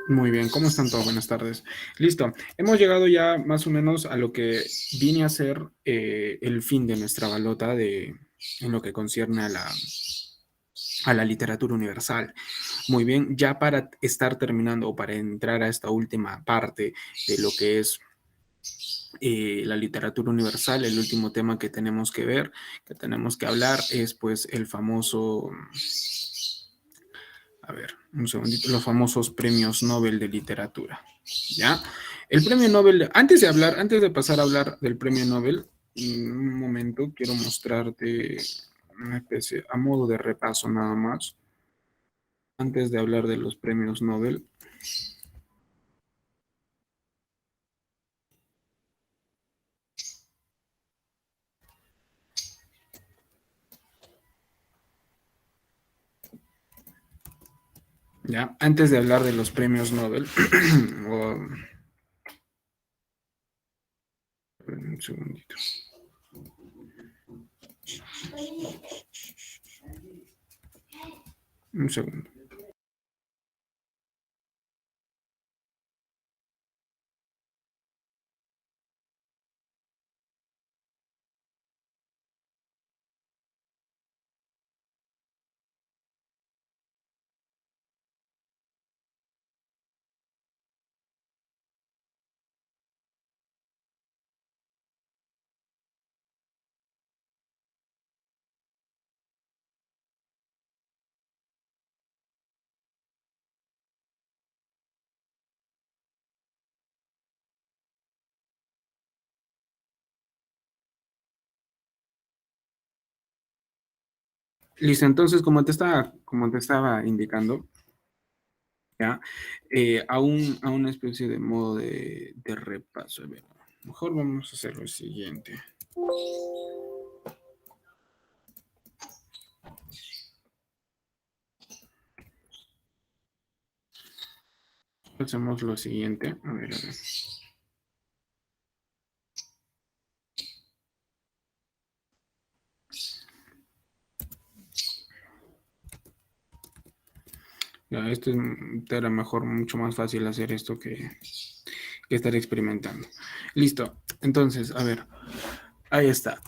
Muy bien, ¿cómo están todos? Buenas tardes. Listo, hemos llegado ya más o menos a lo que viene a ser el fin de nuestra balota en lo que concierne a la literatura universal. Muy bien, ya para estar terminando o para entrar a esta última parte de lo que es la literatura universal, el último tema que tenemos que ver, que tenemos que hablar, es pues el famoso, a ver, un segundito, los famosos premios Nobel de literatura. ¿Ya? El premio Nobel, antes de pasar a hablar del premio Nobel, un momento, quiero mostrarte una especie, a modo de repaso nada más, antes de hablar de los premios Nobel. ¿Ya? Antes de hablar de los premios Nobel, o, un segundito. Un segundo. Listo, entonces, como te estaba indicando, ¿ya? A una especie de modo de repaso. A ver, mejor vamos a hacer lo siguiente. Hacemos lo siguiente. A ver, a ver. Ya, era mejor, mucho más fácil hacer esto que estar experimentando. Listo. Entonces, a ver. Ahí está.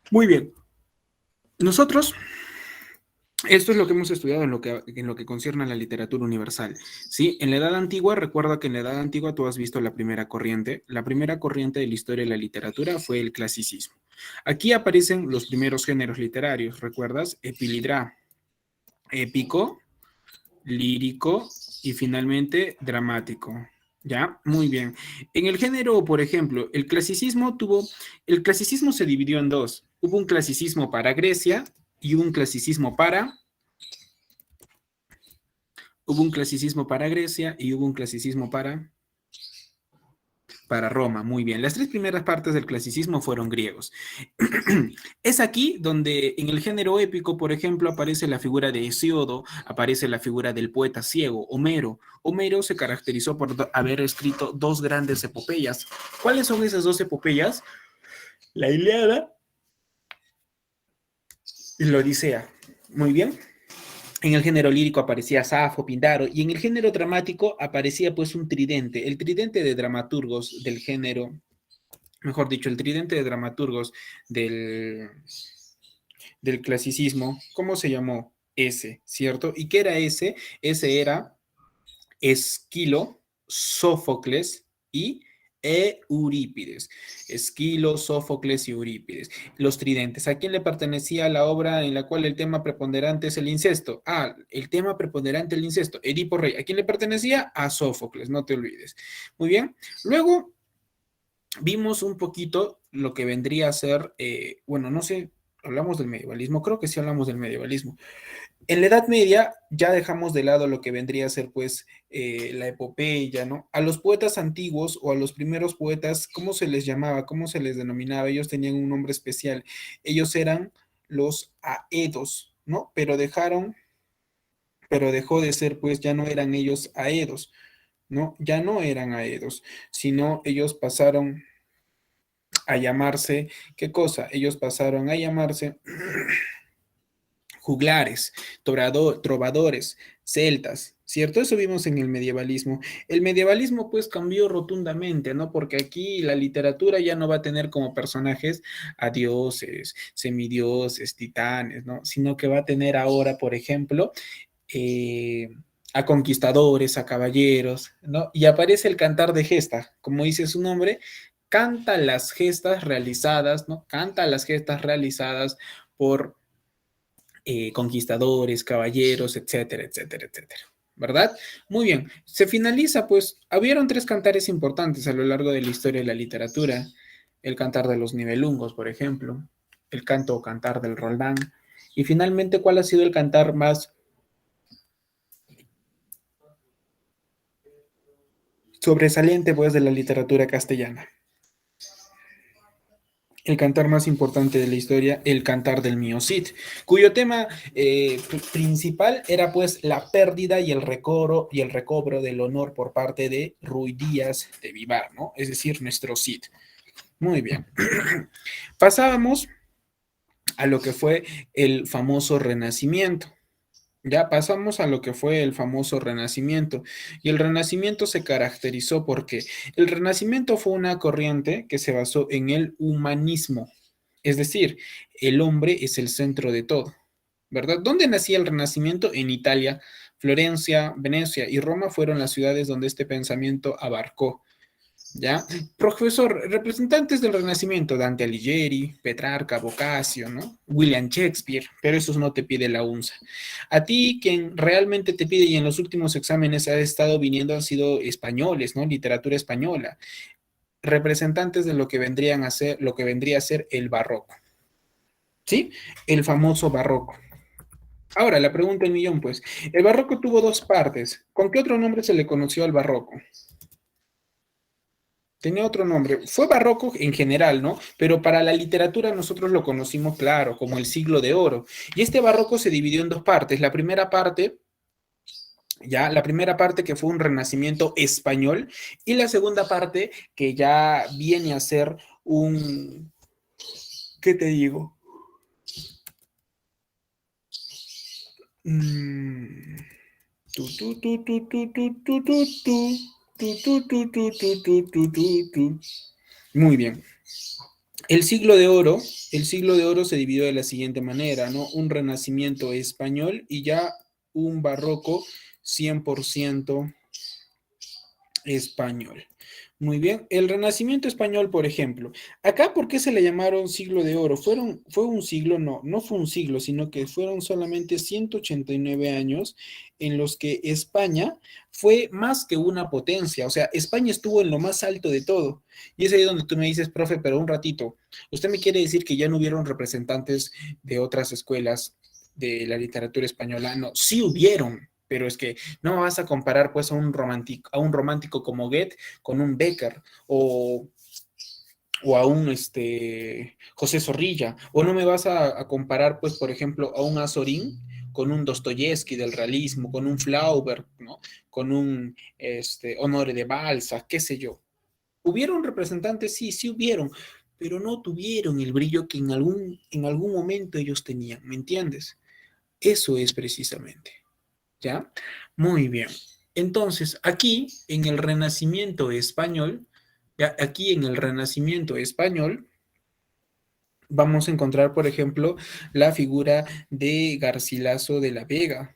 Muy bien. Nosotros, esto es lo que hemos estudiado en lo que concierne a la literatura universal. ¿Sí? En la Edad Antigua, recuerda que en la Edad Antigua tú has visto la primera corriente. La primera corriente de la historia de la literatura fue el clasicismo. Aquí aparecen los primeros géneros literarios, ¿recuerdas? Epilidra, épico, lírico y finalmente dramático. ¿Ya? Muy bien. En el género, por ejemplo, el clasicismo se dividió en dos. Hubo un clasicismo para Grecia y hubo un clasicismo para Grecia y hubo un clasicismo para Roma. Muy bien. Las tres primeras partes del clasicismo fueron griegos. Es aquí donde en el género épico, por ejemplo, aparece la figura de Hesíodo, aparece la figura del poeta ciego, Homero. Homero se caracterizó por haber escrito dos grandes epopeyas. ¿Cuáles son esas dos epopeyas? La Ilíada y la Odisea. Muy bien. En el género lírico aparecía Safo, Pindaro, y en el género dramático aparecía pues un tridente, el tridente de dramaturgos del género, mejor dicho, el tridente de dramaturgos del, del clasicismo. ¿Cómo se llamó? Ese, ¿cierto? ¿Y qué era ese? Ese era Esquilo, Sófocles y Eurípides. Esquilo, Sófocles y Eurípides. Los tridentes. ¿A quién le pertenecía la obra en la cual el tema preponderante es el incesto? Ah, el tema preponderante el incesto. Edipo Rey. ¿A quién le pertenecía? A Sófocles, no te olvides. Muy bien. Luego vimos un poquito lo que vendría a ser, bueno, no sé, hablamos del medievalismo, creo que sí hablamos del medievalismo. En la Edad Media ya dejamos de lado lo que vendría a ser pues la epopeya, ¿no? A los poetas antiguos o a los primeros poetas, ¿cómo se les llamaba? ¿Cómo se les denominaba? Ellos tenían un nombre especial. Ellos eran los aedos, ¿no? Pero dejó de ser pues, ya no eran ellos aedos, ¿no? Ya no eran aedos, sino ellos pasaron a llamarse, ¿qué cosa? Ellos pasaron a llamarse juglares, trovadores, celtas, ¿cierto? Eso vimos en el medievalismo. El medievalismo pues cambió rotundamente, ¿no? Porque aquí la literatura ya no va a tener como personajes a dioses, semidioses, titanes, ¿no? Sino que va a tener ahora, por ejemplo, eh, a conquistadores, a caballeros, ¿no? Y aparece el cantar de gesta, como dice su nombre, canta las gestas realizadas, ¿no? Canta las gestas realizadas por conquistadores, caballeros, etcétera, etcétera, etcétera. ¿Verdad? Muy bien. Se finaliza, pues, hubieron tres cantares importantes a lo largo de la historia de la literatura. El cantar de los nivelungos, por ejemplo, el canto o cantar del Roldán. Y finalmente, ¿cuál ha sido el cantar más sobresaliente, pues, de la literatura castellana? El cantar más importante de la historia, el cantar del Mío Cid, cuyo tema principal era pues la pérdida y el recobro del honor por parte de Ruy Díaz de Vivar, ¿no? Es decir, nuestro Cid. Muy bien. Pasábamos a lo que fue el famoso Renacimiento. Ya pasamos a lo que fue el famoso Renacimiento. Y el Renacimiento se caracterizó porque el Renacimiento fue una corriente que se basó en el humanismo. Es decir, el hombre es el centro de todo, ¿verdad? ¿Dónde nacía el Renacimiento? En Italia. Florencia, Venecia y Roma fueron las ciudades donde este pensamiento abarcó. ¿Ya? Profesor, representantes del Renacimiento, Dante Alighieri, Petrarca, Boccaccio, ¿no? William Shakespeare, pero esos no te pide la UNSA. A ti, quien realmente te pide y en los últimos exámenes ha estado viniendo han sido españoles, ¿no? Literatura española, representantes de lo que vendrían a ser, lo que vendría a ser el barroco, ¿sí? El famoso barroco. Ahora, la pregunta del millón, pues, el barroco tuvo dos partes. ¿Con qué otro nombre se le conoció al barroco? Tenía otro nombre. Fue barroco en general, ¿no? Pero para la literatura nosotros lo conocimos, claro, como el siglo de oro. Y este barroco se dividió en dos partes. La primera parte, ya, la primera parte que fue un renacimiento español y la segunda parte que ya viene a ser un, ¿qué te digo? Mm, tu, tu, tu, tu, tu, tu, tu, tu, tu, tu, tu, tu, tu, tu, tu, tu, tu. Muy bien. El siglo de oro, el siglo de oro se dividió de la siguiente manera, ¿no? Un renacimiento español y ya un barroco 100% español. Muy bien, el Renacimiento español, por ejemplo. Acá, ¿por qué se le llamaron siglo de oro? Fue un siglo, no fue un siglo, sino que fueron solamente 189 años en los que España fue más que una potencia. O sea, España estuvo en lo más alto de todo. Y es ahí donde tú me dices, profe, pero un ratito, ¿usted me quiere decir que ya no hubieron representantes de otras escuelas de la literatura española? No, sí hubieron, pero es que no me vas a comparar pues a un romántico como Goethe con un Becker o a un José Zorrilla, o no me vas a comparar pues por ejemplo a un Azorín con un Dostoyevsky del realismo, con un Flaubert, ¿no? Con un Honoré de Balzac, qué sé yo. ¿Hubieron representantes? Sí, sí hubieron, pero no tuvieron el brillo que en algún momento ellos tenían, ¿me entiendes? Eso es precisamente. ¿Ya? Muy bien. Entonces, aquí en el Renacimiento español, ya aquí en el Renacimiento español, vamos a encontrar, por ejemplo, la figura de Garcilaso de la Vega,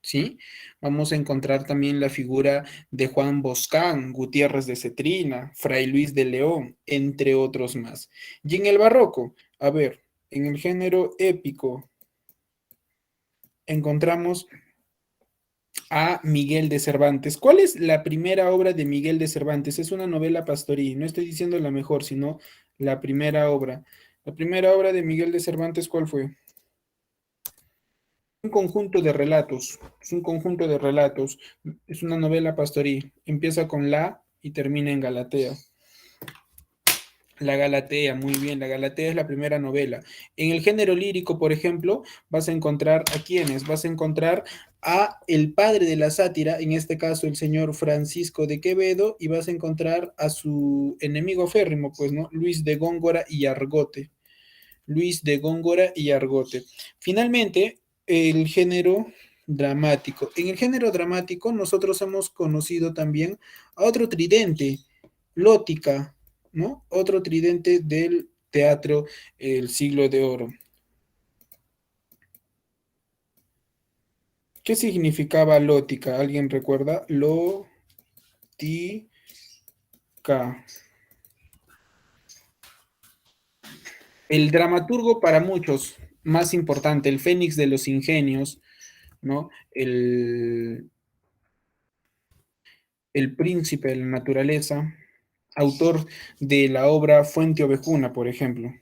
¿sí? Vamos a encontrar también la figura de Juan Boscán, Gutiérrez de Cetrina, Fray Luis de León, entre otros más. Y en el barroco, a ver, en el género épico, encontramos a Miguel de Cervantes. ¿Cuál es la primera obra de Miguel de Cervantes? Es una novela pastoril, no estoy diciendo la mejor, sino la primera obra. La primera obra de Miguel de Cervantes, ¿cuál fue? Un conjunto de relatos, es un conjunto de relatos, es una novela pastoril, empieza con la y termina en Galatea. La Galatea, muy bien, la Galatea es la primera novela. En el género lírico, por ejemplo, vas a encontrar a quiénes, vas a encontrar a el padre de la sátira, en este caso el señor Francisco de Quevedo, y vas a encontrar a su enemigo férrimo, pues, ¿no? Luis de Góngora y Argote. Luis de Góngora y Argote. Finalmente, el género dramático. En el género dramático nosotros hemos conocido también a otro tridente, Lótica, ¿no? Otro tridente del teatro El Siglo de Oro. ¿Qué significaba Lótica? ¿Alguien recuerda? Lótica. El dramaturgo para muchos, más importante, el Fénix de los Ingenios, ¿no? El príncipe de la naturaleza, autor de la obra Fuente Ovejuna, por ejemplo.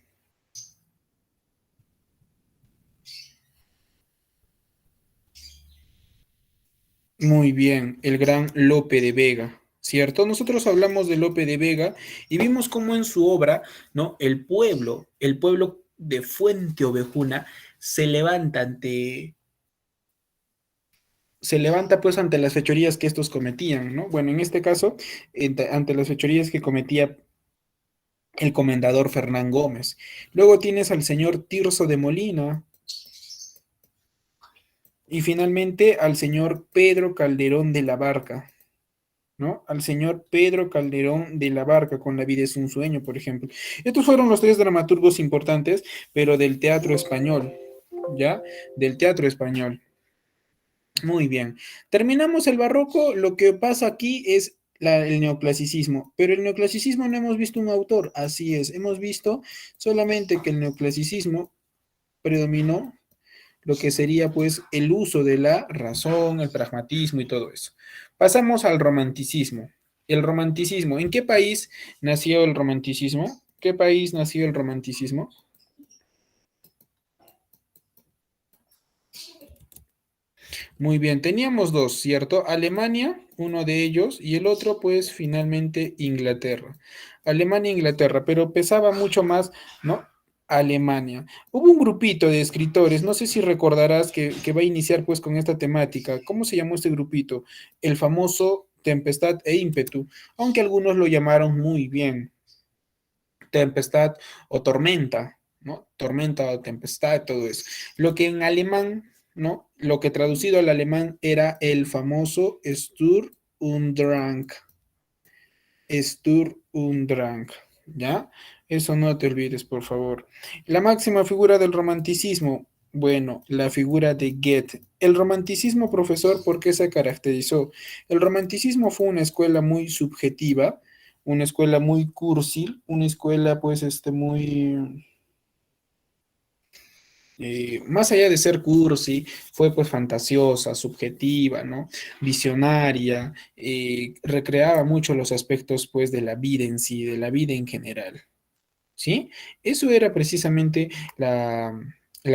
Muy bien, el gran Lope de Vega, ¿cierto? Nosotros hablamos de Lope de Vega y vimos cómo en su obra, ¿no? El pueblo de Fuente Ovejuna se levanta se levanta pues ante las fechorías que estos cometían, ¿no? Bueno, en este caso, ante las fechorías que cometía el comendador Fernán Gómez. Luego tienes al señor Tirso de Molina y finalmente al señor Pedro Calderón de la Barca, ¿no? Al señor Pedro Calderón de la Barca con La vida es un sueño, por ejemplo. Estos fueron los tres dramaturgos importantes, pero del teatro español, ¿ya? Del teatro español. Muy bien. Terminamos el barroco. Lo que pasa aquí es el neoclasicismo, pero el neoclasicismo no hemos visto un autor, así es, hemos visto solamente que el neoclasicismo predominó lo que sería pues el uso de la razón, el pragmatismo y todo eso. Pasamos al romanticismo. El romanticismo, ¿en qué país nació el romanticismo? ¿Qué país nació el romanticismo? Muy bien, teníamos dos, ¿cierto? Alemania, uno de ellos, y el otro, pues, finalmente Inglaterra. Alemania e Inglaterra, pero pesaba mucho más, ¿no? Alemania. Hubo un grupito de escritores, no sé si recordarás que va a iniciar pues con esta temática. ¿Cómo se llamó este grupito? El famoso Tempestad e Ímpetu, aunque algunos lo llamaron muy bien, tempestad o tormenta, ¿no? Tormenta o tempestad, todo eso. Lo que en alemán, ¿no? Lo que traducido al alemán era el famoso Sturm und Drang. Sturm und Drang, ¿ya? Eso no te olvides, por favor. La máxima figura del romanticismo, bueno, la figura de Goethe. El romanticismo, profesor, ¿por qué se caracterizó? El romanticismo fue una escuela muy subjetiva, una escuela muy cursil, una escuela pues muy, más allá de ser cursi, fue pues fantasiosa, subjetiva, ¿no? Visionaria, recreaba mucho los aspectos pues de la vida en sí, de la vida en general, ¿sí? Eso era precisamente la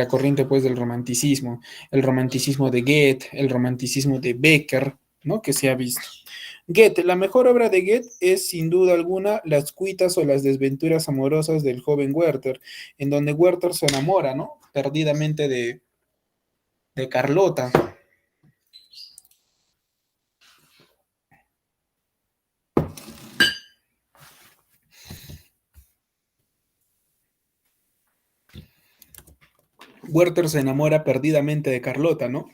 corriente pues del romanticismo, el romanticismo de Goethe, el romanticismo de Becker, ¿no? Que se ha visto. Goethe, la mejor obra de Goethe es sin duda alguna Las cuitas o las desventuras amorosas del joven Werther, en donde Werther se enamora, ¿no? Perdidamente de Carlota. Werther se enamora perdidamente de Carlota, ¿no?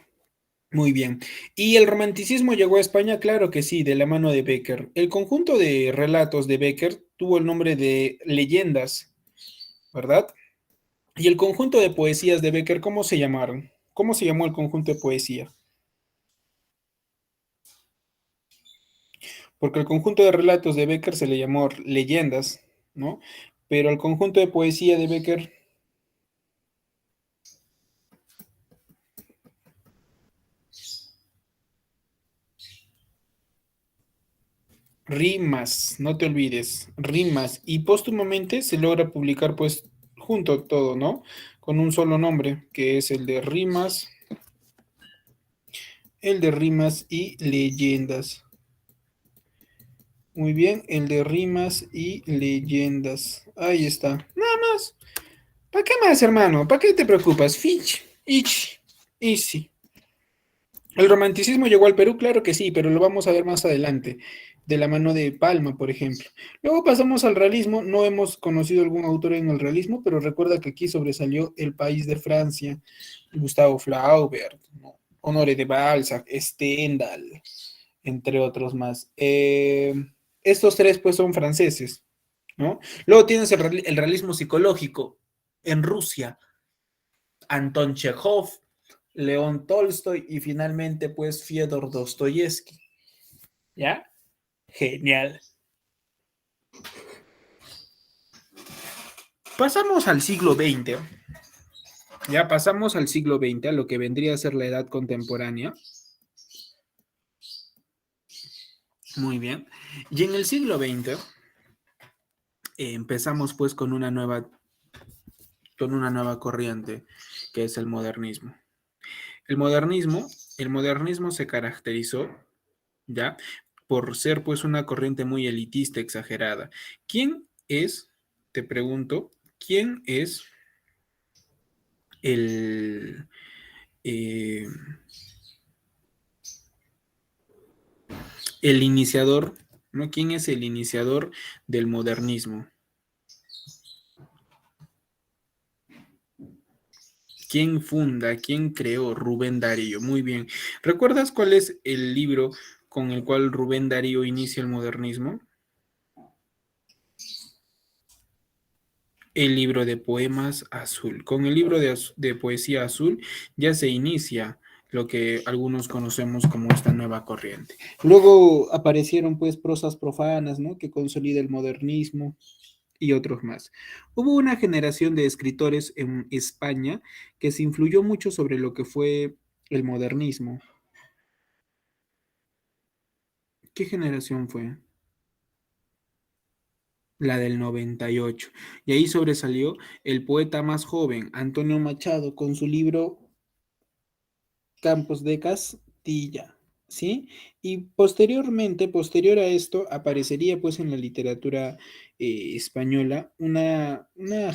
Muy bien. ¿Y el romanticismo llegó a España? Claro que sí, de la mano de Becker. El conjunto de relatos de Becker tuvo el nombre de leyendas, ¿verdad? Y el conjunto de poesías de Becker, ¿cómo se llamaron? ¿Cómo se llamó el conjunto de poesía? Porque el conjunto de relatos de Becker se le llamó leyendas, ¿no? Pero el conjunto de poesía de Becker, rimas, no te olvides, rimas. Y póstumamente se logra publicar pues junto todo, ¿no? Con un solo nombre, que es el de rimas y leyendas. Muy bien, el de rimas y leyendas. Ahí está. Nada más. ¿Para qué más, hermano? ¿Para qué te preocupas? Finch, ich, easy. ¿El romanticismo llegó al Perú? Claro que sí, pero lo vamos a ver más adelante. de la mano de Palma, por ejemplo. Luego pasamos al realismo. No hemos conocido algún autor en el realismo, pero recuerda que aquí sobresalió El País de Francia, Gustavo Flaubert, ¿no? Honoré de Balzac, Stendhal, entre otros más. Estos tres pues son franceses, ¿no? Luego tienes el realismo psicológico en Rusia, Anton Chekhov, León Tolstoy y finalmente pues Fyodor Dostoyevsky. ¿Ya? Genial. Pasamos al siglo XX. Ya pasamos al siglo XX, a lo que vendría a ser la edad contemporánea. Muy bien. Y en el siglo XX empezamos pues con una nueva corriente, que es el modernismo. El modernismo, el modernismo se caracterizó, ¿ya? Por ser pues una corriente muy elitista, exagerada. ¿Quién es, te pregunto, quién es el, eh, el iniciador, ¿no? ¿Quién es el iniciador del modernismo? ¿Quién funda? ¿Quién creó? Rubén Darío. Muy bien. ¿Recuerdas cuál es el libro con el cual Rubén Darío inicia el modernismo? El libro de poemas azul. Con el libro de poesía azul ya se inicia lo que algunos conocemos como esta nueva corriente. Luego aparecieron pues prosas profanas, ¿no? Que consolida el modernismo y otros más. Hubo una generación de escritores en España que se influyó mucho sobre lo que fue el modernismo. ¿Qué generación fue? La del 98. Y ahí sobresalió el poeta más joven, Antonio Machado, con su libro Campos de Castilla, ¿sí? Y posteriormente, posterior a esto, aparecería pues en la literatura española una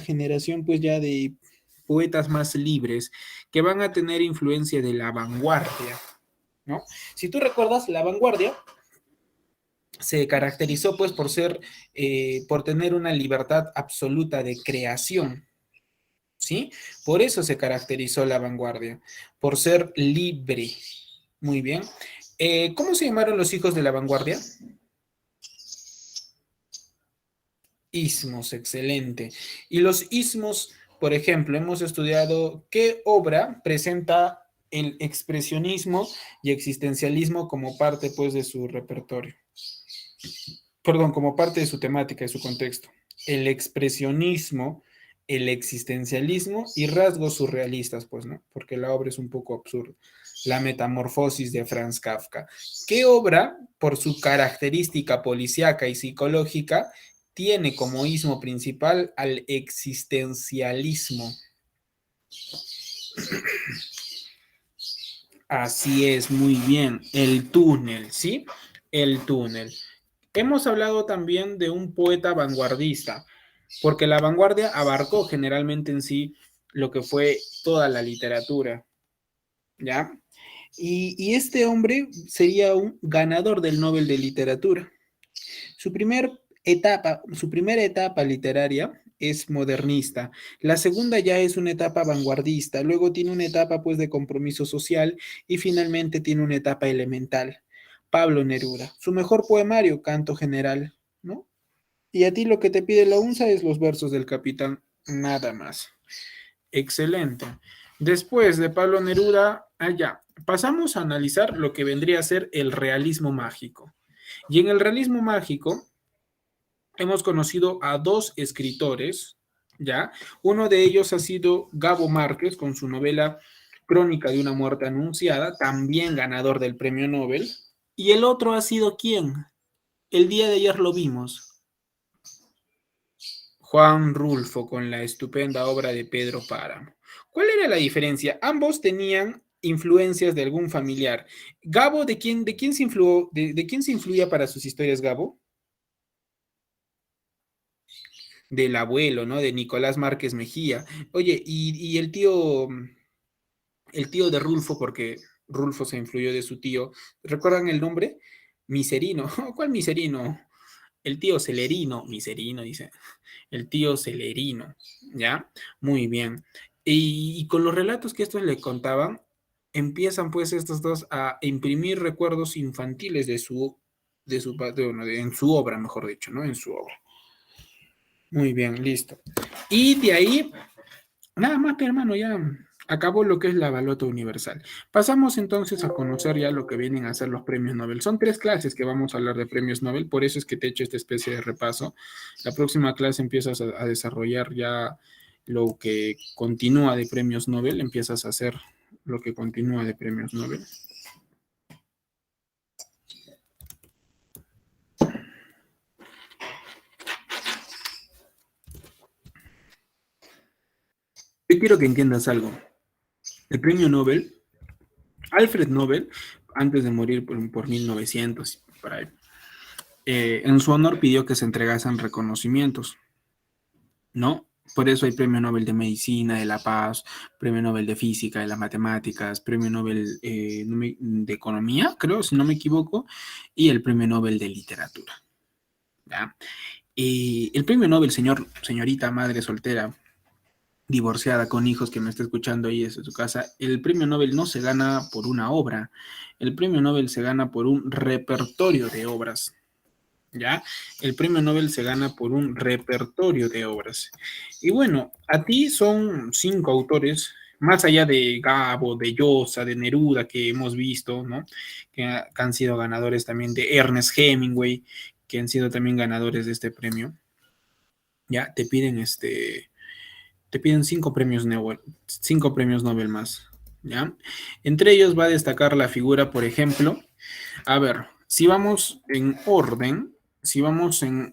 generación pues ya de poetas más libres que van a tener influencia de la vanguardia, ¿no? Si tú recuerdas, la vanguardia se caracterizó pues por tener una libertad absoluta de creación, ¿sí? Por eso se caracterizó la vanguardia, por ser libre. Muy bien. ¿Cómo se llamaron los hijos de la vanguardia? Ismos, excelente. Y los ismos, por ejemplo, hemos estudiado qué obra presenta el expresionismo y existencialismo como parte pues de su repertorio. Perdón, como parte de su temática, de su contexto. El expresionismo, el existencialismo y rasgos surrealistas, pues, ¿no? Porque la obra es un poco absurda. La metamorfosis de Franz Kafka. ¿Qué obra, por su característica policíaca y psicológica, tiene como ismo principal al existencialismo? Así es, muy bien. El túnel, ¿sí? El túnel. Hemos hablado también de un poeta vanguardista, porque la vanguardia abarcó generalmente en sí lo que fue toda la literatura, ¿ya? Y este hombre sería un ganador del Nobel de Literatura. Su primera etapa literaria es modernista. La segunda ya es una etapa vanguardista. Luego tiene una etapa pues de compromiso social y finalmente tiene una etapa elemental. Pablo Neruda. Su mejor poemario, Canto General, ¿no? Y a ti lo que te pide la UNSA es los versos del capitán, nada más. Excelente. Después de Pablo Neruda, allá, pasamos a analizar lo que vendría a ser el realismo mágico. Y en el realismo mágico hemos conocido a dos escritores, ¿ya? Uno de ellos ha sido Gabo Márquez con su novela Crónica de una muerte anunciada, también ganador del premio Nobel. Y el otro ha sido ¿quién? El día de ayer lo vimos. Juan Rulfo con la estupenda obra de Pedro Páramo. ¿Cuál era la diferencia? Ambos tenían influencias de algún familiar. Gabo, de quién se de quién se influía para sus historias, Gabo? Del abuelo, ¿no? De Nicolás Márquez Mejía. Oye, y el tío de Rulfo, porque Rulfo se influyó de su tío, ¿recuerdan el nombre? Miserino, ¿cuál Miserino? El tío Celerino, Miserino, dice. El tío Celerino, ¿ya? Muy bien. Y con los relatos que estos le contaban, empiezan pues estos dos a imprimir recuerdos infantiles en su obra, mejor dicho, ¿no? En su obra. Muy bien, listo. Y de ahí, nada más, mi hermano, ya acabó lo que es la balota universal. Pasamos entonces a conocer ya lo que vienen a ser los premios Nobel. Son 3 clases que vamos a hablar de premios Nobel, por eso es que te he hecho esta especie de repaso. La próxima clase empiezas a desarrollar ya lo que continúa de premios Nobel, empiezas a hacer lo que continúa de premios Nobel. Yo quiero que entiendas algo. El premio Nobel, Alfred Nobel, antes de morir por 1900, por ahí, en su honor pidió que se entregasen reconocimientos, ¿no? Por eso hay Premio Nobel de Medicina, de la Paz, Premio Nobel de Física, de las Matemáticas, Premio Nobel de Economía, creo, si no me equivoco, y el Premio Nobel de Literatura. ¿Ya? Y el Premio Nobel, señorita, madre soltera, divorciada, con hijos que me está escuchando ahí desde su casa, el Premio Nobel no se gana por una obra, el Premio Nobel se gana por un repertorio de obras. ¿Ya? El premio Nobel se gana por un repertorio de obras. Y bueno, a ti son 5 autores, más allá de Gabo, de Llosa, de Neruda, que hemos visto, ¿no? Que han sido ganadores también de Ernest Hemingway, que han sido también ganadores de este premio. Ya, te piden 5 premios Nobel más, ¿ya? Entre ellos va a destacar la figura, por ejemplo, a ver, si vamos en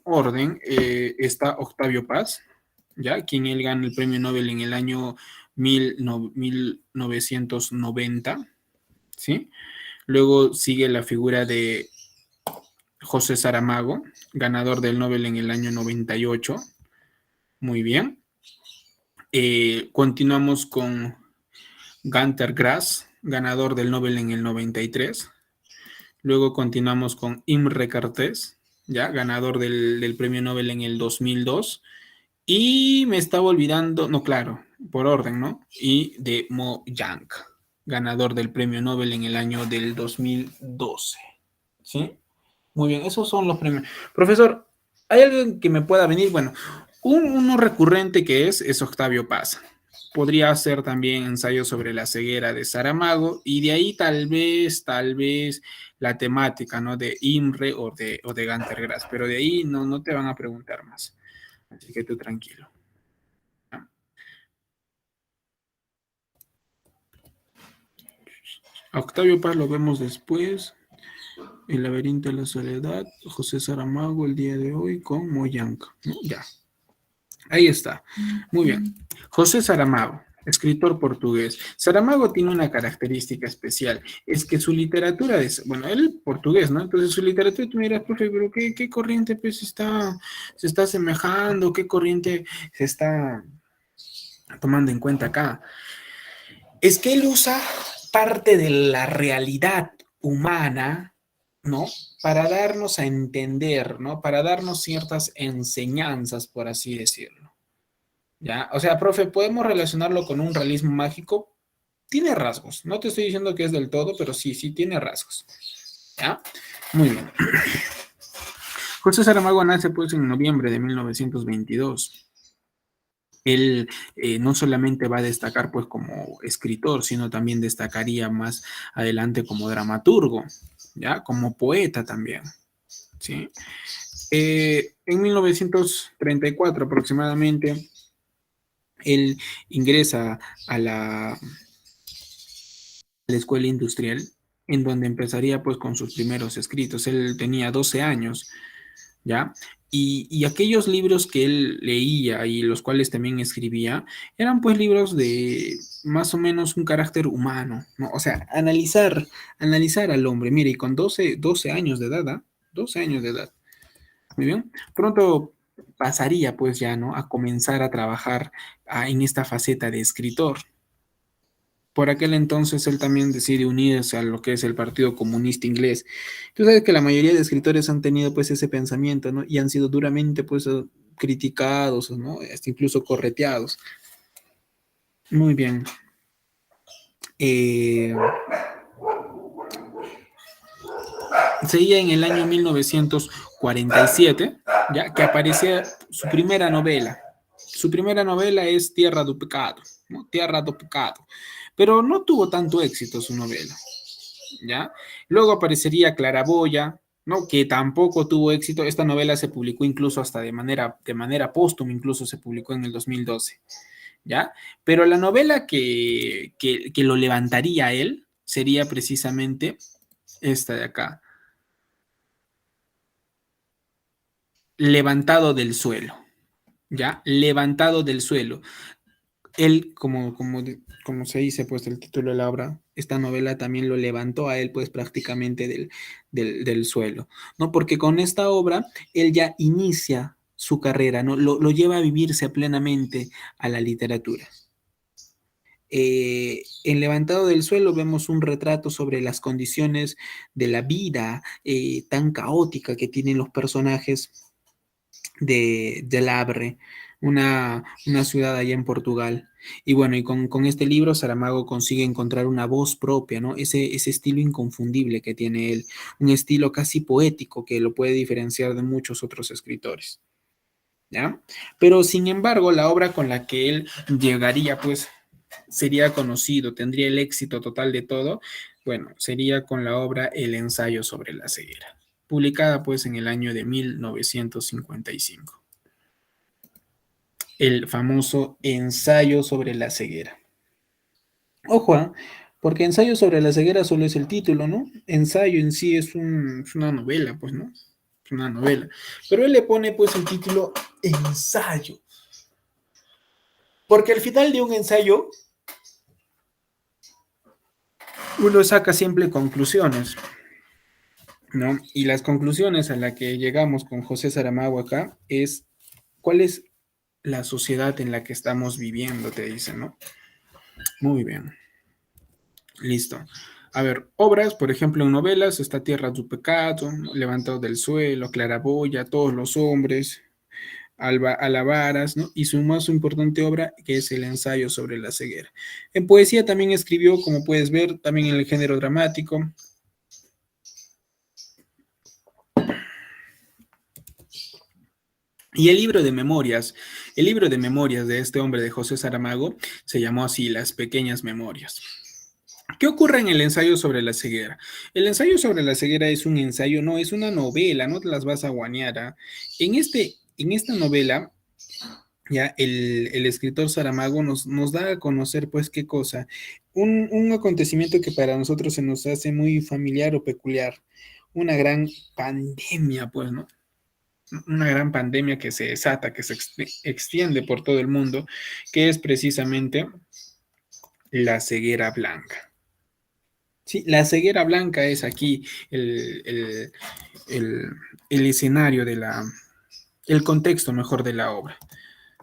orden, está Octavio Paz, ¿ya? Quien él gana el premio Nobel en el año 1990, ¿sí? Luego sigue la figura de José Saramago, ganador del Nobel en el año 98. Muy bien. Continuamos con Günter Grass, ganador del Nobel en el 93. Luego continuamos con Imre Kertész, ya ganador del premio Nobel en el 2002. Y me estaba olvidando, no, claro, por orden, ¿no? Y de Mo Yang, ganador del premio Nobel en el año del 2012. ¿Sí? Muy bien, esos son los premios. Profesor, ¿hay alguien que me pueda venir? Bueno, uno recurrente que es Octavio Paz. Podría hacer también ensayos sobre la ceguera de Saramago y de ahí tal vez la temática, ¿no? De Imre o de Günter Grass, pero de ahí no te van a preguntar más. Así que tú tranquilo. A Octavio Paz lo vemos después. El laberinto de la soledad, José Saramago el día de hoy con Moyank, ¿no? Ya. Ahí está. Muy bien. José Saramago, escritor portugués. Saramago tiene una característica especial, es que su literatura es, bueno, él portugués, ¿no? Entonces su literatura, tú miras, profe, pero ¿qué corriente pues se está asemejando? ¿Qué corriente se está tomando en cuenta acá? Es que él usa parte de la realidad humana, ¿no? Para darnos a entender, ¿no? Para darnos ciertas enseñanzas, por así decirlo. ¿Ya? O sea, profe, ¿podemos relacionarlo con un realismo mágico? Tiene rasgos. No te estoy diciendo que es del todo, pero sí tiene rasgos. ¿Ya? Muy bien. José Saramago nace pues en noviembre de 1922. Él no solamente va a destacar pues como escritor, sino también destacaría más adelante como dramaturgo, ¿ya? Como poeta también, ¿sí? En 1934 aproximadamente, él ingresa a la escuela industrial, en donde empezaría pues con sus primeros escritos. Él tenía 12 años, ¿ya? Y aquellos libros que él leía y los cuales también escribía, eran pues libros de más o menos un carácter humano, ¿no? O sea, analizar al hombre. Mire, y con 12 años de edad, ¿ah? 12 años de edad. Muy bien. Pronto pasaría pues ya, ¿no? A comenzar a trabajar en esta faceta de escritor. por aquel entonces él también decide unirse a lo que es el Partido Comunista Inglés. Tú sabes que la mayoría de escritores han tenido pues ese pensamiento, ¿no? Y han sido duramente pues criticados, ¿no? Hasta incluso correteados. Muy bien. Eh, Sería en el año 1947, ya que aparecía su primera novela. Su primera novela es Tierra do Pecado, ¿no? Tierra do Pecado. Pero no tuvo tanto éxito su novela, ¿ya? Luego aparecería Claraboya, ¿no? Que tampoco tuvo éxito. Esta novela se publicó incluso hasta de manera póstuma, incluso se publicó en el 2012, ¿ya? Pero la novela que lo levantaría a él sería precisamente esta de acá, Levantado del suelo, ¿ya? Levantado del suelo. Él, como se dice, pues el título de la obra, esta novela también lo levantó a él, pues prácticamente del suelo, ¿no? Porque con esta obra él ya inicia su carrera, ¿no? Lo lleva a vivirse plenamente a la literatura. En Levantado del Suelo vemos un retrato sobre las condiciones de la vida tan caótica que tienen los personajes de Labre, una ciudad allá en Portugal. Y bueno, y con este libro Saramago consigue encontrar una voz propia, ¿no? Ese estilo inconfundible que tiene él, un estilo casi poético que lo puede diferenciar de muchos otros escritores, ¿ya? Pero sin embargo, la obra con la que él llegaría, pues, sería conocido, tendría el éxito total de todo, bueno, sería con la obra El ensayo sobre la ceguera, publicada pues en el año de 1955. El famoso ensayo sobre la ceguera. Ojo, porque ensayo sobre la ceguera solo es el título, ¿no? Ensayo en sí es una novela, pues, ¿no? Es una novela. Pero él le pone pues el título ensayo. Porque al final de un ensayo uno saca siempre conclusiones, ¿no? Y las conclusiones a las que llegamos con José Saramago acá es cuál es la sociedad en la que estamos viviendo, te dicen, ¿no? Muy bien. Listo. A ver, obras, por ejemplo, en novelas está Tierra do Pecado, Levantado del Suelo, Claraboya, Todos los Hombres, Alabaras, ¿no? Y su más importante obra, que es el ensayo sobre la ceguera. En poesía también escribió, como puedes ver, también en el género dramático. Y el libro de memorias de este hombre de José Saramago se llamó así, Las Pequeñas Memorias. ¿Qué ocurre en el ensayo sobre la ceguera? El ensayo sobre la ceguera es un ensayo, no, es una novela, no te las vas a guañar. ¿Ah? En esta novela, ya el escritor Saramago nos da a conocer, pues, qué cosa, un acontecimiento que para nosotros se nos hace muy familiar o peculiar, una gran pandemia, pues, ¿no? Una gran pandemia que se desata, que se extiende por todo el mundo, que es precisamente la ceguera blanca. Sí, la ceguera blanca es aquí el, el escenario el contexto mejor de la obra.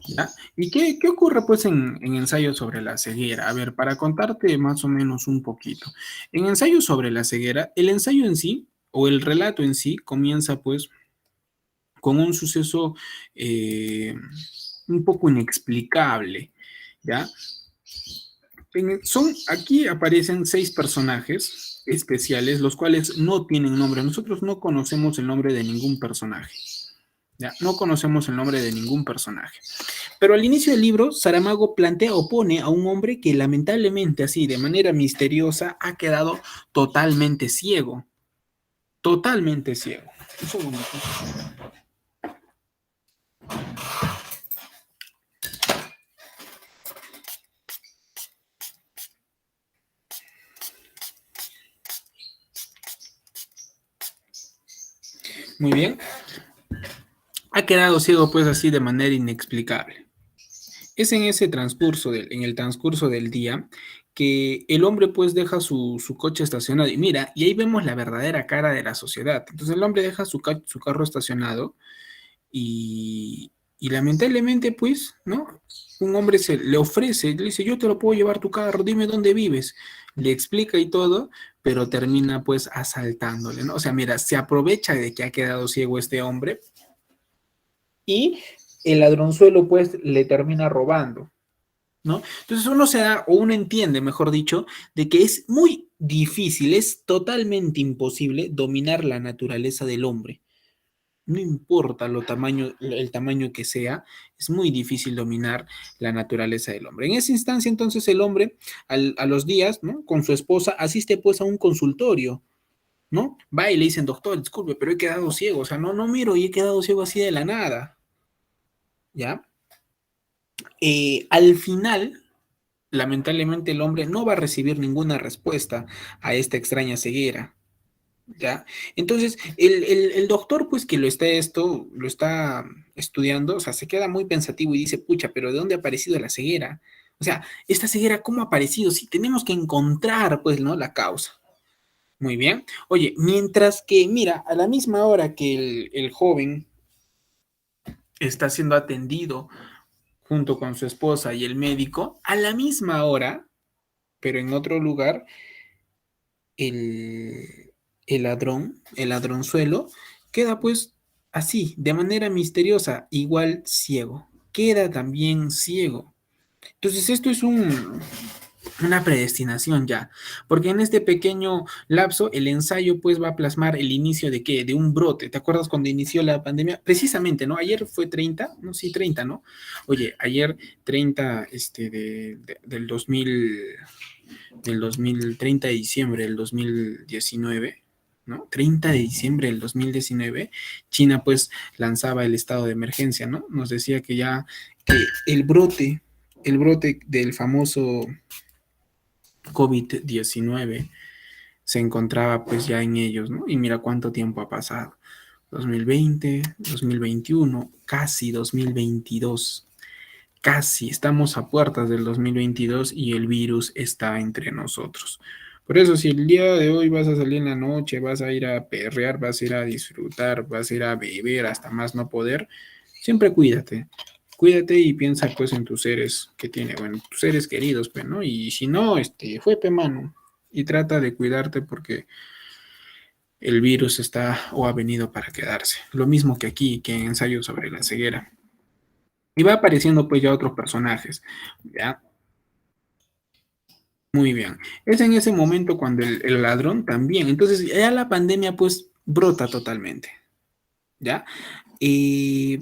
¿Ya? ¿Y qué ocurre pues en ensayo sobre la ceguera? A ver, para contarte más o menos un poquito. En ensayo sobre la ceguera, el ensayo en sí, o el relato en sí, comienza pues con un suceso un poco inexplicable, ¿ya? Aquí aparecen 6 personajes especiales, los cuales no tienen nombre. Nosotros no conocemos el nombre de ningún personaje. ¿Ya? No conocemos el nombre de ningún personaje. Pero al inicio del libro, Saramago plantea o pone a un hombre que lamentablemente, así, de manera misteriosa, ha quedado totalmente ciego. Totalmente ciego. Un segundo. Muy bien. Ha quedado ciego, pues, así de manera inexplicable. Es en ese en el transcurso del día, que el hombre pues deja su coche estacionado. Y mira, y ahí vemos la verdadera cara de la sociedad. Entonces el hombre deja su carro estacionado y, Y lamentablemente, pues, ¿no? Un hombre se le ofrece, le dice, yo te lo puedo llevar tu carro, dime dónde vives. Le explica y todo, pero termina pues asaltándole, ¿no? O sea, mira, se aprovecha de que ha quedado ciego este hombre y el ladronzuelo pues le termina robando, ¿no? Entonces uno se da, o uno entiende, mejor dicho, de que es muy difícil, es totalmente imposible dominar la naturaleza del hombre. No importa el tamaño que sea, es muy difícil dominar la naturaleza del hombre. En esa instancia, entonces, el hombre, a los días, ¿no? Con su esposa, asiste pues a un consultorio, ¿no? Va y le dicen, doctor, disculpe, pero he quedado ciego, o sea, no miro y he quedado ciego así de la nada, ¿ya? Al final, lamentablemente, el hombre no va a recibir ninguna respuesta a esta extraña ceguera. ¿Ya? Entonces, el doctor, pues, que lo está estudiando, o sea, se queda muy pensativo y dice, pucha, pero ¿de dónde ha aparecido la ceguera? O sea, esta ceguera, ¿cómo ha aparecido? Sí, tenemos que encontrar, pues, ¿no? La causa. Muy bien. Oye, mientras que, mira, a la misma hora que el joven está siendo atendido junto con su esposa y el médico, a la misma hora, pero en otro lugar, el, el ladronzuelo, queda pues así, de manera misteriosa, igual ciego. Queda también ciego. Entonces esto es una predestinación ya, porque en este pequeño lapso el ensayo pues va a plasmar el inicio de qué, de un brote. ¿Te acuerdas cuando inició la pandemia? Precisamente, ¿no? Ayer fue 30, no, sí, 30, ¿no? Oye, ayer 30 del 30 de diciembre del 2019, ¿no? 30 de diciembre del 2019, China pues lanzaba el estado de emergencia, ¿no? Nos decía que ya que el brote del famoso COVID-19 se encontraba pues ya en ellos, ¿no? Y mira cuánto tiempo ha pasado. 2020, 2021, casi 2022. Casi estamos a puertas del 2022 y el virus está entre nosotros. Por eso, si el día de hoy vas a salir en la noche, vas a ir a perrear, vas a ir a disfrutar, vas a ir a beber hasta más no poder, siempre cuídate. Cuídate y piensa pues en tus seres que tiene, bueno, tus seres queridos, pues, ¿no? Y si no, fue pe mano. Y trata de cuidarte porque el virus está o ha venido para quedarse. Lo mismo que aquí, que en ensayo sobre la ceguera. Y va apareciendo pues ya otros personajes, ¿ya? Muy bien. Es en ese momento cuando el ladrón también. Entonces ya la pandemia pues brota totalmente, ¿ya? Y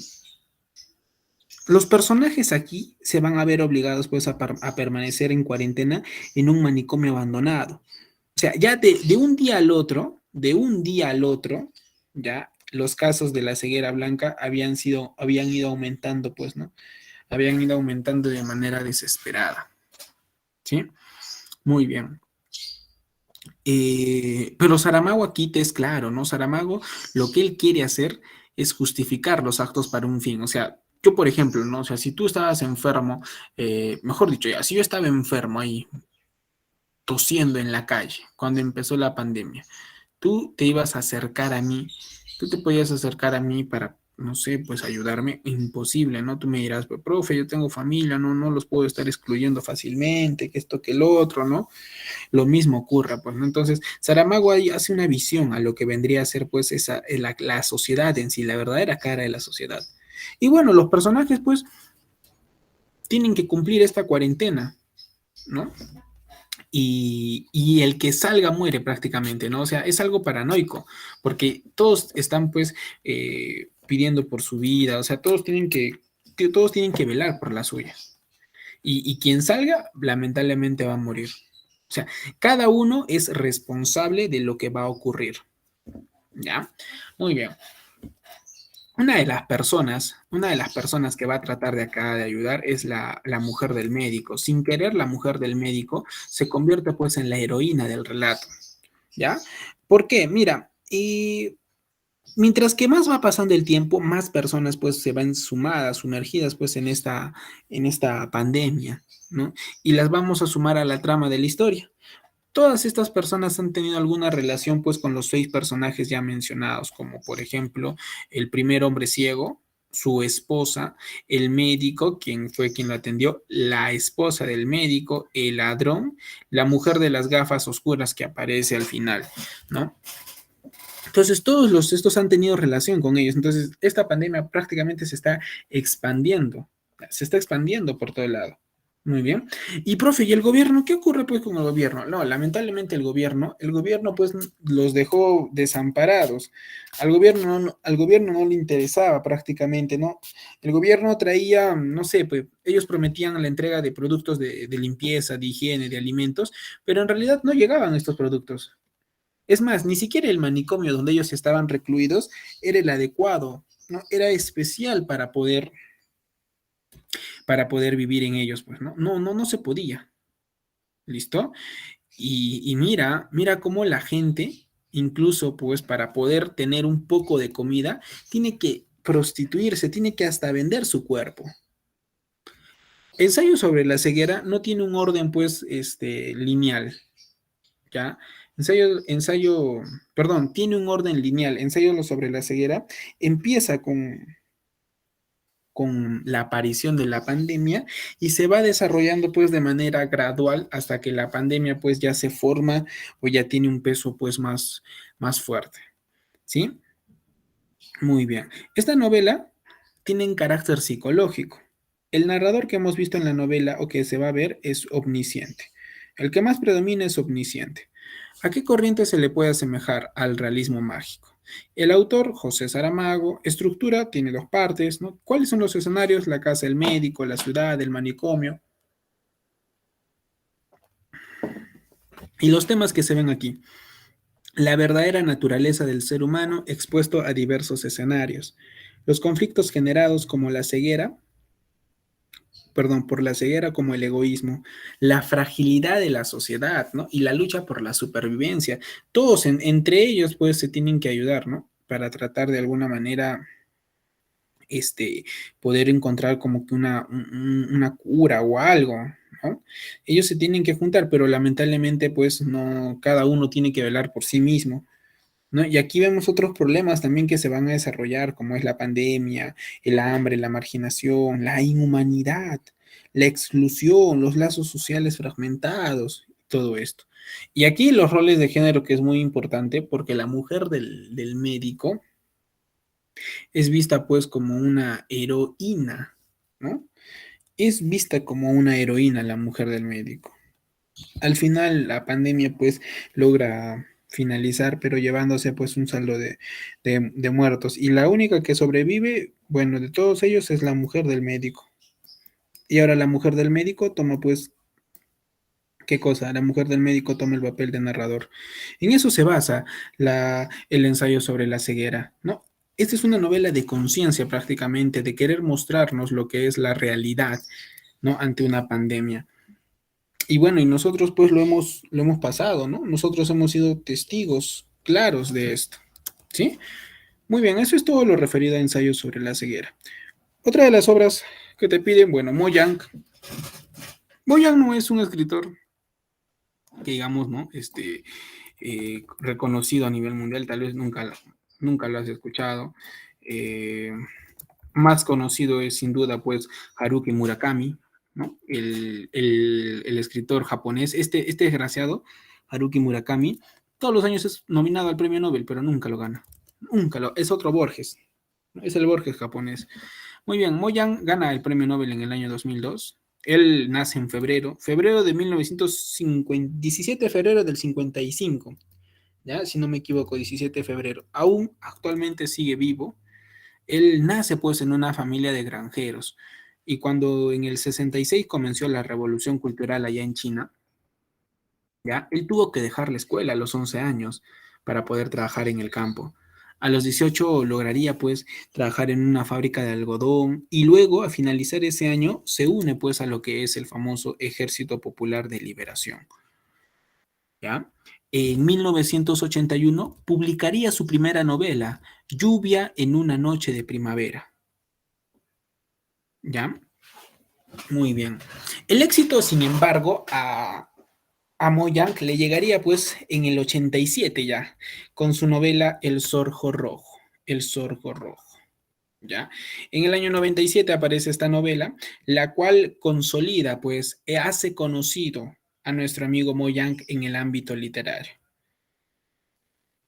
los personajes aquí se van a ver obligados pues a permanecer en cuarentena en un manicomio abandonado. O sea, ya de un día al otro, de un día al otro, ya los casos de la ceguera blanca habían ido aumentando, pues, ¿no? Habían ido aumentando de manera desesperada, ¿sí? Muy bien. Pero Saramago aquí te es claro, ¿no? Saramago lo que él quiere hacer es justificar los actos para un fin. O sea, yo, por ejemplo, ¿no? O sea, si tú estabas enfermo, mejor dicho, ya, si yo estaba enfermo ahí, tosiendo en la calle, cuando empezó la pandemia, tú te ibas a acercar a mí, tú te podías acercar a mí para, no sé, pues ayudarme, imposible, ¿no? Tú me dirás, pues, profe, yo tengo familia, no los puedo estar excluyendo fácilmente, que esto, que el otro, ¿no? Lo mismo ocurra, pues, ¿no? Entonces, Saramago ahí hace una visión a lo que vendría a ser, pues, la sociedad en sí, la verdadera cara de la sociedad. Y bueno, los personajes, pues, tienen que cumplir esta cuarentena, ¿no? Y el que salga muere prácticamente, ¿no? O sea, es algo paranoico, porque todos están, pues, pidiendo por su vida, o sea, todos tienen que velar por la suya. Y quien salga, lamentablemente va a morir. O sea, cada uno es responsable de lo que va a ocurrir. ¿Ya? Muy bien. Una de las personas que va a tratar de acá de ayudar es la mujer del médico. Sin querer, la mujer del médico se convierte pues en la heroína del relato. ¿Ya? ¿Por qué? Mira, y mientras que más va pasando el tiempo, más personas pues se van sumadas, sumergidas pues en esta pandemia, ¿no? Y las vamos a sumar a la trama de la historia. Todas estas personas han tenido alguna relación pues con los 6 personajes ya mencionados, como por ejemplo el primer hombre ciego, su esposa, el médico, quien fue quien lo atendió, la esposa del médico, el ladrón, la mujer de las gafas oscuras que aparece al final, ¿no? Entonces, estos han tenido relación con ellos. Entonces, esta pandemia prácticamente se está expandiendo por todo el lado. Muy bien. Y profe, ¿y el gobierno? ¿Qué ocurre pues con el gobierno? No, lamentablemente el gobierno pues los dejó desamparados. Al gobierno no le interesaba prácticamente, ¿no? El gobierno traía, no sé, pues ellos prometían la entrega de productos de limpieza, de higiene, de alimentos, pero en realidad no llegaban estos productos. Es más, ni siquiera el manicomio donde ellos estaban recluidos era el adecuado, ¿no? Era especial para poder vivir en ellos, pues, ¿no? No se podía. ¿Listo? Y mira cómo la gente, incluso pues para poder tener un poco de comida, tiene que prostituirse, tiene que hasta vender su cuerpo. Ensayo sobre la ceguera no tiene un orden pues lineal, ¿ya? Perdón, tiene un orden lineal. Ensayo sobre la ceguera empieza con la aparición de la pandemia y se va desarrollando pues de manera gradual hasta que la pandemia pues ya se forma o ya tiene un peso pues más fuerte, ¿sí? Muy bien. Esta novela tiene un carácter psicológico. El narrador que hemos visto en la novela o que se va a ver es omnisciente. El que más predomina es omnisciente. ¿A qué corriente se le puede asemejar al realismo mágico? El autor, José Saramago, estructura, tiene dos partes, ¿no? ¿Cuáles son los escenarios? La casa del médico, la ciudad, el manicomio. Y los temas que se ven aquí. La verdadera naturaleza del ser humano expuesto a diversos escenarios. Los conflictos generados como la ceguera, perdón, por la ceguera como el egoísmo, la fragilidad de la sociedad, ¿no? Y la lucha por la supervivencia. Todos entre ellos, pues, se tienen que ayudar, ¿no? Para tratar de alguna manera, poder encontrar como que una cura o algo, ¿no? Ellos se tienen que juntar, pero lamentablemente, pues, no, cada uno tiene que velar por sí mismo. ¿No? Y aquí vemos otros problemas también que se van a desarrollar, como es la pandemia, el hambre, la marginación, la inhumanidad, la exclusión, los lazos sociales fragmentados, todo esto. Y aquí los roles de género, que es muy importante, porque la mujer del médico es vista pues como una heroína, ¿no? Es vista como una heroína la mujer del médico. Al final la pandemia pues logra finalizar, pero llevándose pues un saldo de muertos. Y la única que sobrevive, bueno, de todos ellos es la mujer del médico. Y ahora la mujer del médico toma pues, ¿qué cosa? La mujer del médico toma el papel de narrador. En eso se basa el ensayo sobre la ceguera, ¿no? Esta es una novela de conciencia prácticamente, de querer mostrarnos lo que es la realidad, ¿no? Ante una pandemia. Y bueno, y nosotros pues lo hemos pasado, ¿no? Nosotros hemos sido testigos claros de esto, ¿sí? Muy bien, eso es todo lo referido a ensayos sobre la ceguera. Otra de las obras que te piden, bueno, Mo Yang. Mo Yang no es un escritor que digamos, ¿no? Reconocido a nivel mundial, tal vez nunca lo has escuchado. Eh, Más conocido es sin duda pues Haruki Murakami, ¿no? El escritor japonés, este desgraciado, Haruki Murakami, todos los años es nominado al premio Nobel, pero nunca lo gana. Es otro Borges, ¿no? Es el Borges japonés. Muy bien, Moyan gana el premio Nobel en el año 2002. Él nace en febrero de 1950, 17 de febrero del 55, ¿ya? Si no me equivoco, 17 de febrero. Aún actualmente sigue vivo. Él nace pues en una familia de granjeros y cuando en el 66 comenzó la revolución cultural allá en China, ¿ya? Él tuvo que dejar la escuela a los 11 años para poder trabajar en el campo. A los 18 lograría pues trabajar en una fábrica de algodón y luego a finalizar ese año se une pues a lo que es el famoso Ejército Popular de Liberación, ¿ya? En 1981 publicaría su primera novela, Lluvia en una noche de primavera, ¿ya? Muy bien. El éxito, sin embargo, a Mo Yang le llegaría pues en el 87 ya, con su novela El Sorjo Rojo. El Sorjo Rojo. ¿Ya? En el año 97 aparece esta novela, la cual consolida, pues, hace conocido a nuestro amigo Mo Yang en el ámbito literario.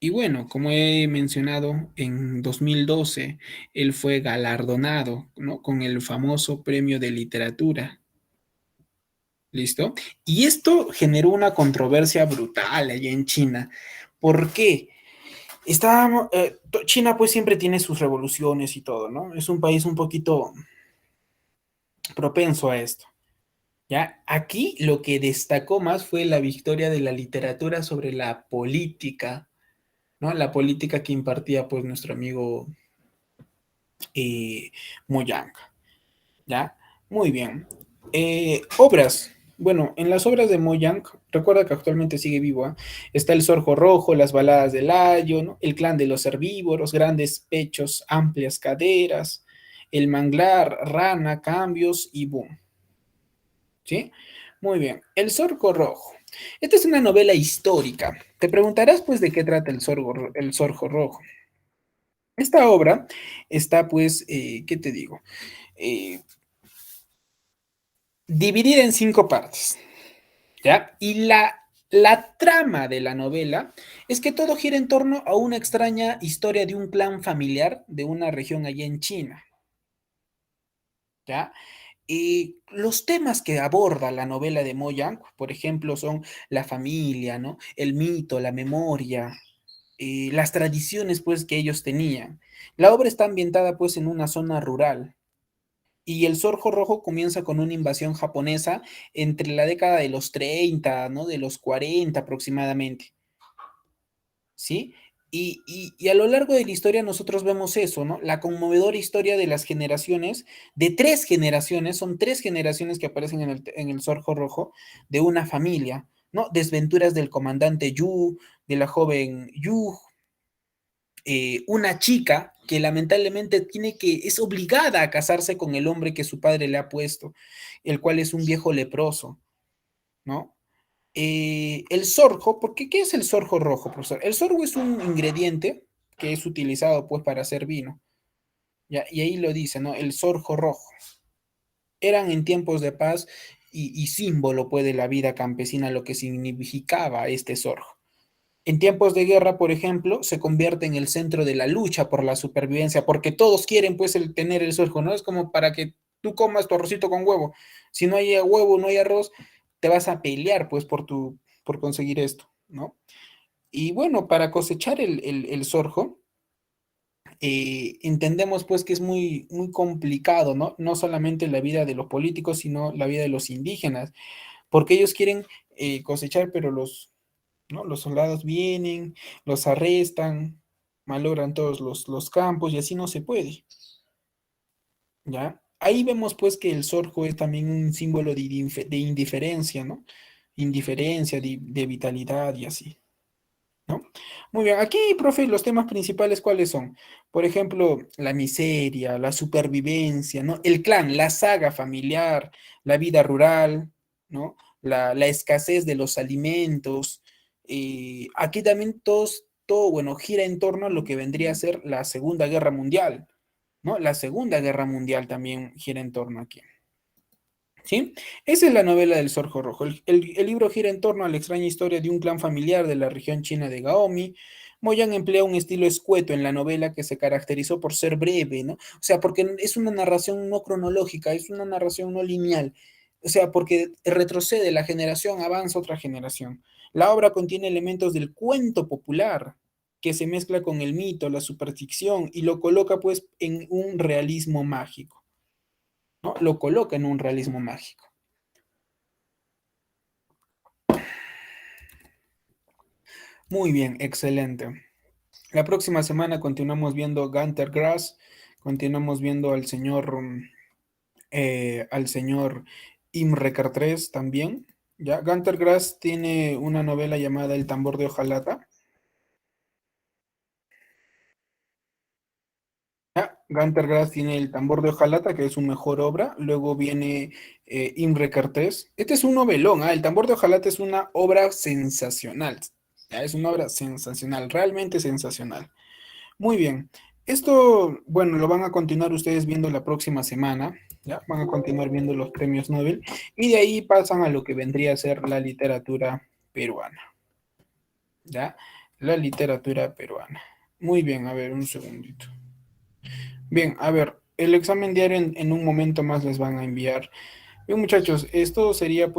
Y bueno, como he mencionado, en 2012 él fue galardonado, ¿no?, con el famoso premio de literatura. ¿Listo? Y esto generó una controversia brutal allá en China. ¿Por qué? China pues siempre tiene sus revoluciones y todo, ¿no? Es un país un poquito propenso a esto. ¿Ya? Aquí lo que destacó más fue la victoria de la literatura sobre la política, ¿no? La política que impartía pues nuestro amigo eh, Moyang, ¿ya? Muy bien. Obras. Bueno, en las obras de Moyang, recuerda que actualmente sigue vivo, ¿eh? Está El Sorjo Rojo, Las Baladas del Ayo, ¿no?, El Clan de los Herbívoros, Grandes Pechos, Amplias Caderas, El Manglar, Rana, Cambios y Boom. ¿Sí? Muy bien. El Sorjo Rojo. Esta es una novela histórica. Te preguntarás, pues, de qué trata el Sorjo Rojo. Esta obra está, pues, ¿qué te digo? Eh, Dividida en 5 partes, ¿ya? Y la trama de la novela es que todo gira en torno a una extraña historia de un clan familiar de una región allá en China, ¿ya? Y los temas que aborda la novela de Mo Yang, por ejemplo, son la familia, ¿no? El mito, la memoria, las tradiciones, pues, que ellos tenían. La obra está ambientada, pues, en una zona rural. Y el Sorjo Rojo comienza con una invasión japonesa entre la década de los 30, ¿no? De los 40 aproximadamente, ¿sí? Y a lo largo de la historia nosotros vemos eso, ¿no? La conmovedora historia de las generaciones, de 3 generaciones, son 3 generaciones que aparecen en el Sorjo Rojo, de una familia, ¿no? Desventuras del comandante Yu, de la joven Yu, una chica que lamentablemente es obligada a casarse con el hombre que su padre le ha puesto, el cual es un viejo leproso, ¿no? El sorgo, porque ¿qué es el sorgo rojo, profesor? El sorgo es un ingrediente que es utilizado pues para hacer vino, ¿ya? Y ahí lo dice, ¿no? El sorgo rojo. Eran en tiempos de paz y símbolo pues de la vida campesina lo que significaba este sorgo. En tiempos de guerra, por ejemplo, se convierte en el centro de la lucha por la supervivencia, porque todos quieren pues tener el sueldo, ¿no? Es como para que tú comas tu arrocito con huevo. Si no hay huevo, no hay arroz, te vas a pelear pues por conseguir esto, ¿no? Y bueno, para cosechar el sorgo, entendemos pues que es muy, muy complicado, ¿no? No solamente la vida de los políticos, sino la vida de los indígenas, porque ellos quieren cosechar, pero ¿no? Los soldados vienen, los arrestan, malogran todos los campos y así no se puede, ¿ya? Ahí vemos pues que el sorgo es también un símbolo de indiferencia, ¿no? Indiferencia, de vitalidad y así, ¿no? Muy bien, aquí, profe, los temas principales, ¿cuáles son? Por ejemplo, la miseria, la supervivencia, ¿no? El clan, la saga familiar, la vida rural, ¿no? La escasez de los alimentos. Aquí también todo, bueno, gira en torno a lo que vendría a ser la Segunda Guerra Mundial, ¿no? La Segunda Guerra Mundial también gira en torno aquí. ¿Sí? Esa es la novela del Sorjo Rojo. El libro gira en torno a la extraña historia de un clan familiar de la región china de Gaomi. Moyan emplea un estilo escueto en la novela que se caracterizó por ser breve, ¿no? O sea, porque es una narración no cronológica, es una narración no lineal. O sea, porque retrocede la generación, avanza otra generación. La obra contiene elementos del cuento popular que se mezcla con el mito, la superstición y lo coloca pues en un realismo mágico, ¿no? Lo coloca en un realismo mágico. Muy bien, excelente. La próxima semana continuamos viendo Gunter Grass, continuamos viendo al señor Imre Cartres también. Ya, Gunter Grass tiene una novela llamada El tambor de hojalata. Ya, Gunter Grass tiene El tambor de hojalata, que es su mejor obra. Luego viene Imre Cartés. Este es un novelón, ¿ah? El tambor de hojalata es una obra sensacional. Ya, es una obra sensacional, realmente sensacional. Muy bien. Esto, bueno, lo van a continuar ustedes viendo la próxima semana, ¿ya? Van a continuar viendo los premios Nobel y de ahí pasan a lo que vendría a ser la literatura peruana, ¿ya? La literatura peruana. Muy bien, a ver, un segundito. Bien, a ver, el examen diario en un momento más les van a enviar. Bien, muchachos, esto sería...